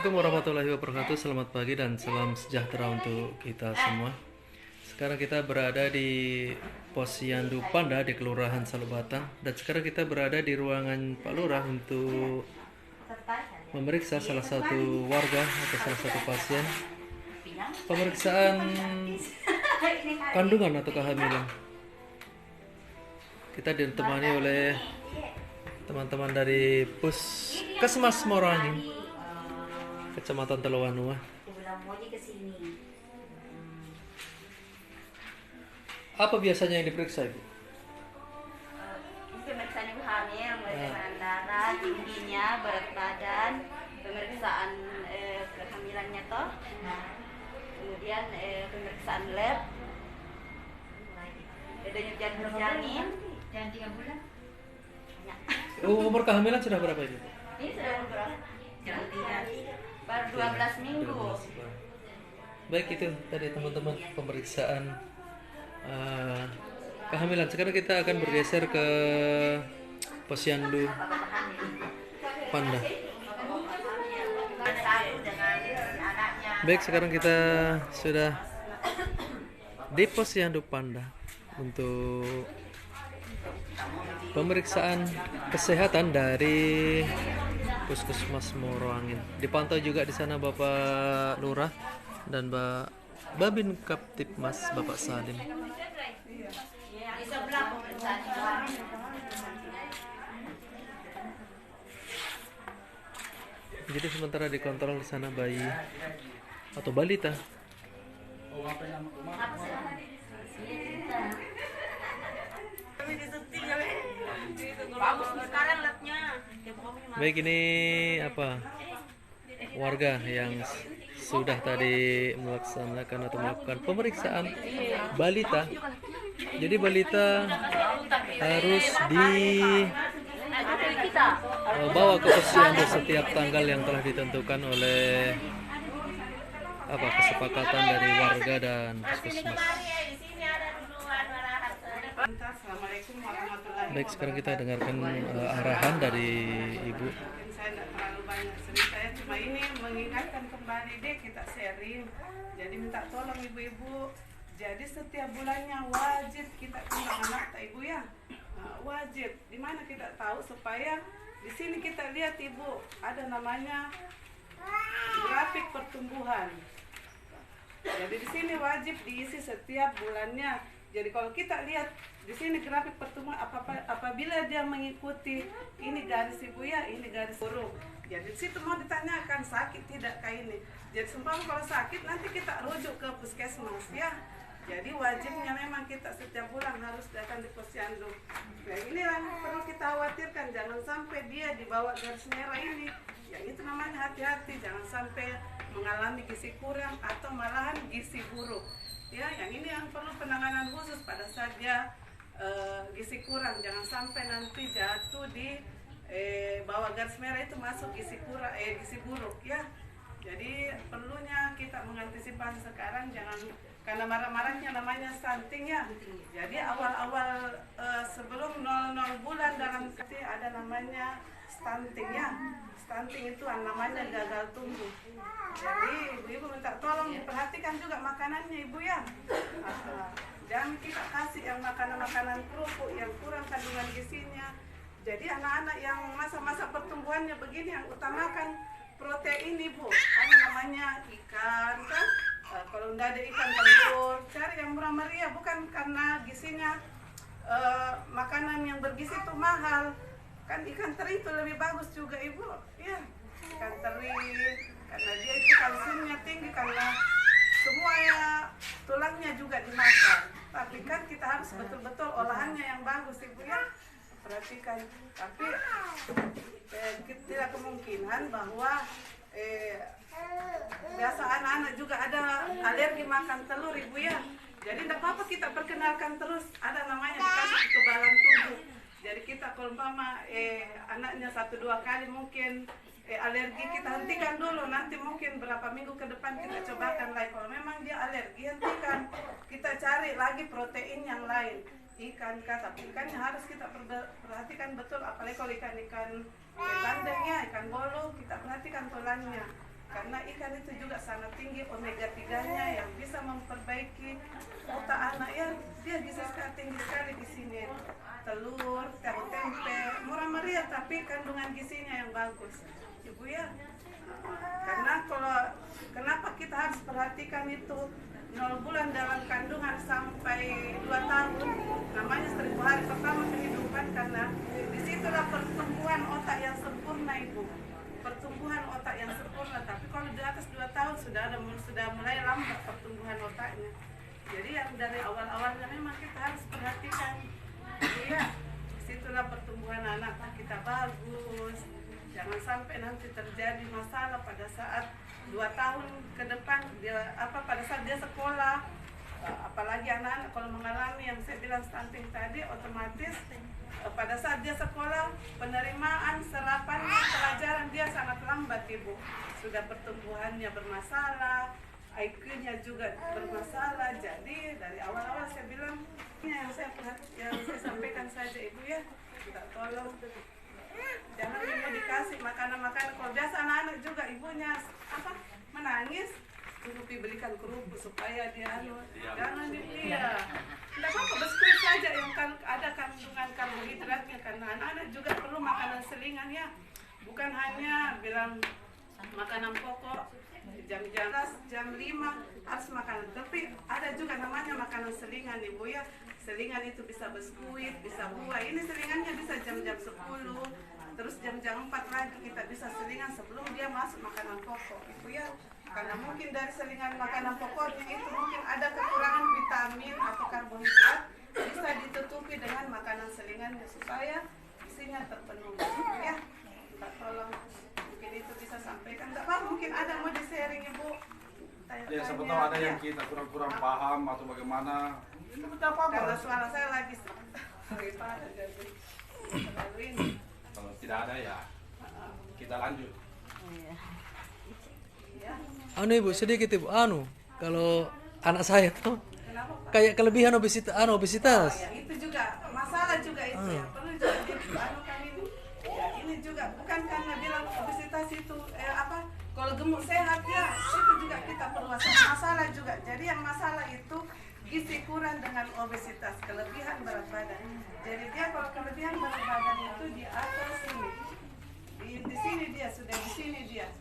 Assalamualaikum warahmatullahi wabarakatuh. Selamat pagi dan salam sejahtera untuk kita semua. Sekarang kita berada di Posyandu Panda di Kelurahan Salubatan, dan sekarang kita berada di ruangan Pak Lurah untuk memeriksa salah satu warga atau salah satu pasien. Pemeriksaan kandungan atau kehamilan. Kita ditemani oleh teman-teman dari Puskesmas Morawangin, Kecamatan Telowanua. Apa biasanya yang diperiksa, Ibu? Pemeriksaan ibu hamil, pemeriksaan darah, tingginya, berat badan, pemeriksaan kehamilannya toh, kemudian pemeriksaan lab, denyut jantung janin, dan 3 bulan. Umur kehamilan sudah berapa ini? Ini sudah berapa? Baru 12 minggu. Baik, itu tadi teman-teman pemeriksaan kehamilan. Sekarang kita akan bergeser ke Posyandu Panda. Baik, sekarang kita sudah di Posyandu Panda untuk pemeriksaan kesehatan dari Puskesmas Morawangin. Dipantau juga di sana Bapak Lurah dan Mbak Babin Kaptipmas Bapak Salim. Jadi sementara dikontrol di sana bayi atau balita. Baik, ini warga yang sudah tadi melaksanakan atau melakukan pemeriksaan balita. Jadi balita harus dibawa ke posyandu setiap tanggal yang telah ditentukan oleh kesepakatan dari warga dan puskesmas. Assalamualaikum warahmatullahi wabarakatuh. Baik, sekarang kita dengarkan arahan dari Ibu. Saya tidak terlalu banyak cerita, saya cuma ini mengingatkan kembali deh, kita sharing. Jadi minta tolong ibu-ibu. Jadi setiap bulannya wajib kita timbang anak tak ibu ya. Wajib. Dimana kita tahu supaya di sini kita lihat ibu ada namanya grafik pertumbuhan. Jadi di sini wajib diisi setiap bulannya. Jadi kalau kita lihat di sini grafik pertumbuhan apabila dia mengikuti ini garis ibu ya, ini garis burung. Jadi di situ mau ditanyakan sakit tidak kayak ini. Jadi sumpah kalau sakit nanti kita rujuk ke puskesmas ya. Jadi wajibnya memang kita setiap bulan harus datang di posyandu. Nah inilah perlu kita khawatirkan, jangan sampai dia dibawa garis merah ini. Yang itu namanya hati-hati, jangan sampai mengalami gizi kurang atau malahan gizi buruk. Ya, yang ini yang perlu penanganan khusus pada saat dia gizi kurang, jangan sampai nanti jatuh di bawah garis merah itu masuk gizi kurang, gizi buruk ya. Jadi perlunya kita mengantisipasi sekarang, jangan karena marah-marahnya namanya stunting ya. Jadi awal-awal sebelum 00 bulan dalam ada namanya stunting ya. Stunting itu namanya gagal tumbuh. Jadi ibu-ibu minta tolong diperhatikan juga makanannya ibu ya. Jangan kita kasih yang makanan-makanan kerupuk yang kurang kandungan gizinya. Jadi anak-anak yang masa-masa pertumbuhannya begini yang utamakan protein ibu. Ada namanya ikan kan. Kalau tidak ada ikan telur, cari yang murah meriah, bukan karena gizinya makanan yang bergizi itu mahal. Kan ikan teri itu lebih bagus juga ibu ya, ikan teri karena dia itu kalsiumnya tinggi, karena semua ya tulangnya juga dimakan, tapi kan kita harus betul-betul olahannya yang bagus ibu ya, perhatikan. Tapi tidak kemungkinan bahwa biasa anak-anak juga ada alergi makan telur ibu ya. Jadi tidak apa-apa kita perkenalkan terus, ada namanya dikasih kekebalan tubuh. Jadi kita kalau umpama anaknya 1-2 kali mungkin alergi, kita hentikan dulu, nanti mungkin berapa minggu ke depan kita cobakan lagi. Kalau memang dia alergi, hentikan, kita cari lagi protein yang lain, ikan kah, tapi ikannya harus kita perhatikan betul, apalagi kalau ikan bandeng ya, ikan bolu, kita perhatikan tulangnya. karena ikan itu juga sangat tinggi omega 3-nya yang bisa memperbaiki otak anak ya. Dia gizi sekali tinggi sekali di sini. Telur, tahu tempe, murah meriah tapi kandungan gizinya yang bagus, Ibu ya. Karena kalau kenapa kita harus perhatikan itu 0 bulan dalam kandungan sampai 2 tahun, namanya 1000 hari pertama kehidupan, karena disitulah pertumbuhan otak yang sempurna Ibu. Pertumbuhan otak yang sempurna, tapi kalau di atas 2 tahun sudah mulai lambat pertumbuhan otaknya. Jadi yang dari awal-awalnya memang kita harus perhatikan. Iya, disitulah pertumbuhan anak kita bagus. Jangan sampai nanti terjadi masalah pada saat 2 tahun ke depan dia pada saat dia sekolah, apalagi anak-anak kalau mengalami yang saya bilang stunting tadi, otomatis pada saat dia sekolah penerimaan serapan pelajaran dia sangat lambat Ibu. Sudah pertumbuhannya bermasalah, IQ-nya juga bermasalah. Jadi dari awal-awal saya bilang yang saya sampaikan saja Ibu ya, kita tolong jangan Ibu dikasih makanan-makanan. Kalau biasa anak-anak juga ibunya menangis, Ibu belikan kerupuk supaya dia jangan dia. Tidak apa-apa, biskuit saja yang ada kandungan karbohidratnya, karena anak-anak juga perlu makanan selingan ya. Bukan hanya bilang makanan pokok jam 5 harus makan, tapi ada juga namanya makanan selingan Ibu ya. Selingan itu bisa biskuit, bisa buah. Ini selingannya bisa jam-jam 10, terus jam-jam 4 lagi kita bisa selingan sebelum dia masuk makanan pokok Ibu ya. Karena mungkin dari selingan makanan pokoknya itu mungkin ada kekurangan vitamin atau karbohidrat, bisa ditutupi dengan makanan selingannya supaya isinya terpenuhi ya. Kita tolong, mungkin itu bisa sampaikan. Tidak apa, mungkin ada mau di-sharing Ibu. Ya, siapa tahu ada yang kita kurang paham atau bagaimana. Karena suara saya lagi daripada jadi terlalu ini. Kalau tidak ada ya kita lanjut. Ya. Ibu sedikit Ibu, kalau anak saya tuh Kenapa Pak? kayak kelebihan Oh, obesitas. ya, itu juga masalah juga itu ya. Perlu juga dianukan ini. Ya, ini juga bukan karena bilang obesitas itu kalau gemuk sehat ya, itu juga kita perlu masalah juga. Jadi yang masalah itu gizi kurang dengan obesitas, kelebihan berat badan. Jadi dia kalau kelebihan berat badan itu di atas sini. Di sini dia sudah di sini dia.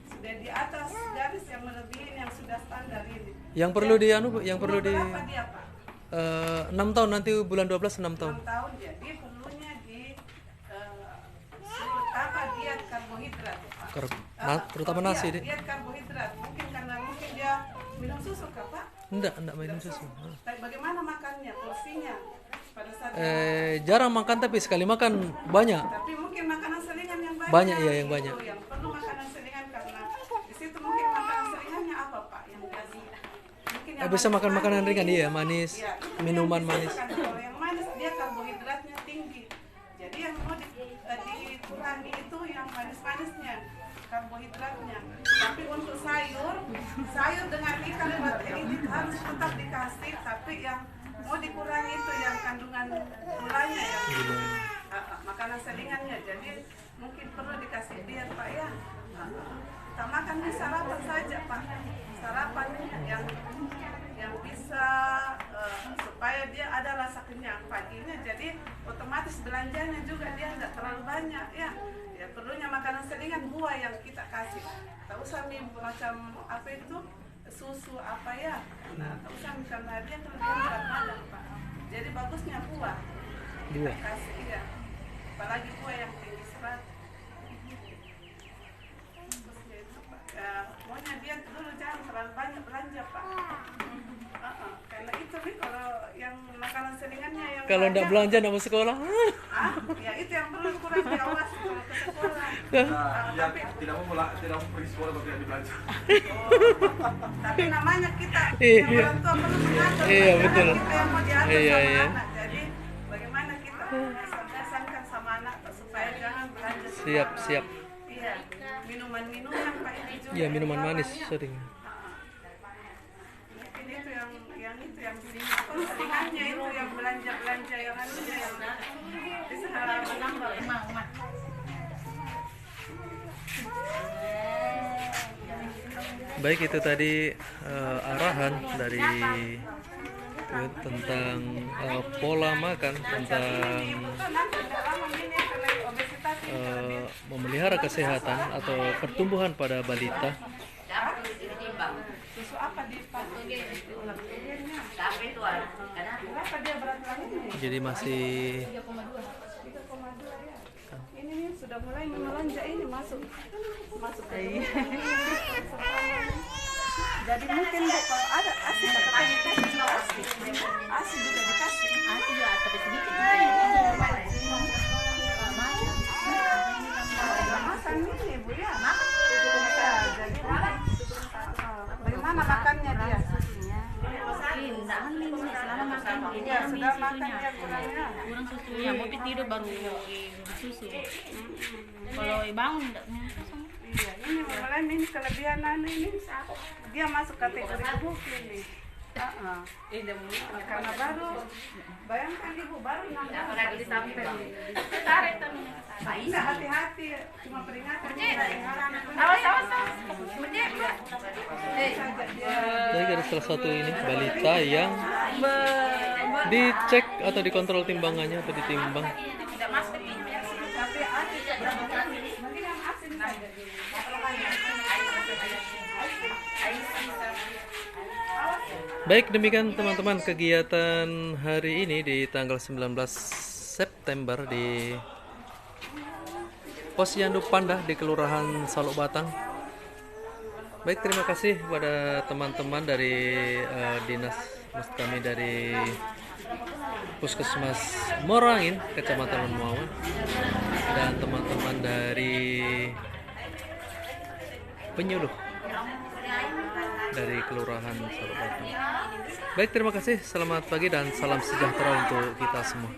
Sudah di atas garis yang melebihi yang sudah standar ini. Yang perlu Ya, yang perlu di berapa dia Pak? 6 tahun nanti bulan 12 6 tahun. 6 tahun jadi perlunya di diet karbohidrat Pak. Terutama nasi deh. Diet karbohidrat mungkin karena dia minum susu kah Pak? Enggak minum susu. Tapi bagaimana makannya, porsinya pada saat Jarang makan tapi sekali makan banyak. tapi mungkin makanan selingan yang banyak. Banyak, iya, yang itu banyak. Yang perlu makanan selingan karena di situ mungkin makanan selingannya apa Pak? Yang mungkin yang Bisa makan makanan ringan manis, Ya, itu minuman yang manis. bisa, kalau yang manis dia karbohidratnya tinggi. Jadi yang mau dikurangi itu yang manis-manisnya, karbohidratnya. Tapi untuk sayur dengan ikan ini harus tetap dikasih, tapi yang mau dikurangi itu yang kandungan gulanya ya. Makanan selingannya. Jadi mungkin perlu dikasih diet Pak ya. Kita makan di sarapan saja Pak. Sarapan yang bisa supaya dia ada rasa kenyang paginya, jadi otomatis belanjanya juga dia tidak terlalu banyak ya. Ya perlunya makanan selingan, buah yang kita kasih. Tak usah macam apa itu susu apa ya. Nah, tak usah karena dia kelebihan berat badan Pak. Jadi bagusnya buah. Kita kasih ya. Apalagi buah yang tinggi serat. Maunya dia dulu jangan terlalu banyak belanja Pak. Karena itu nih kalau yang makanan selingannya yang Kalau enggak belanja enggak mau sekolah. ya itu yang perlu kurang diawasi kalau ke sekolah. Yang tidak mau pergi sekolah tapi tidak dibelanja. Tapi namanya kita Iya. yang orang tua perlu mengatur. Iya, Jangan betul. kita yang mau diatur Iya, sama iya. anak. Jadi bagaimana kita biasakan sama anak supaya jangan belanja Siap. Iya, minuman Pak ini juga. Iya, minuman yang manis lawannya. sering. Mungkin itu yang selingannya itu yang belanja yang anunya yang bisa menambah. Baik, itu tadi arahan dari tentang pola makan, tentang memelihara kesehatan atau pertumbuhan pada balita. Susu apa dipakai? Tapi itu karena Berapa dia berat badannya? Jadi masih 3,2 ya. Ini nih sudah mulai melonjak ini masuk ke jadi mungkin Bu, kalau ada ASI katakan dikasih ASI juga dikasih. ASI juga tapi sedikit. Makan ini Bu ya. Ya, jadi bagaimana makannya dia? Tidak hamil selama makan ini Ya sudah makan dia kurangnya. kurang susunya. Mau tidur baru susu. Kalau bangun tidak punya susu. Iya, ini mulai ini kelebihan ini dia masuk kategori buk ini. Karena baru bayangkan Ibu baru 6 bulan disampai. Tarik tuh. Enggak hati-hati, cuma peringatan. Awas. Baik, ada salah satu ini balita yang dicek atau dikontrol timbangannya atau ditimbang. Tidak masuk ke Tapi asin berapa kali? Mungkin yang asin saja. Baik, demikian teman-teman kegiatan hari ini di tanggal 19 September di Posyandu Pandah di Kelurahan Saluk Batang. Baik, terima kasih kepada teman-teman dari dinas, maksud kami dari Puskesmas Morangin, Kecamatan Lemuawan, dan teman-teman dari penyuluh dari Kelurahan Saluk Batang. Baik, terima kasih. Selamat pagi dan salam sejahtera untuk kita semua.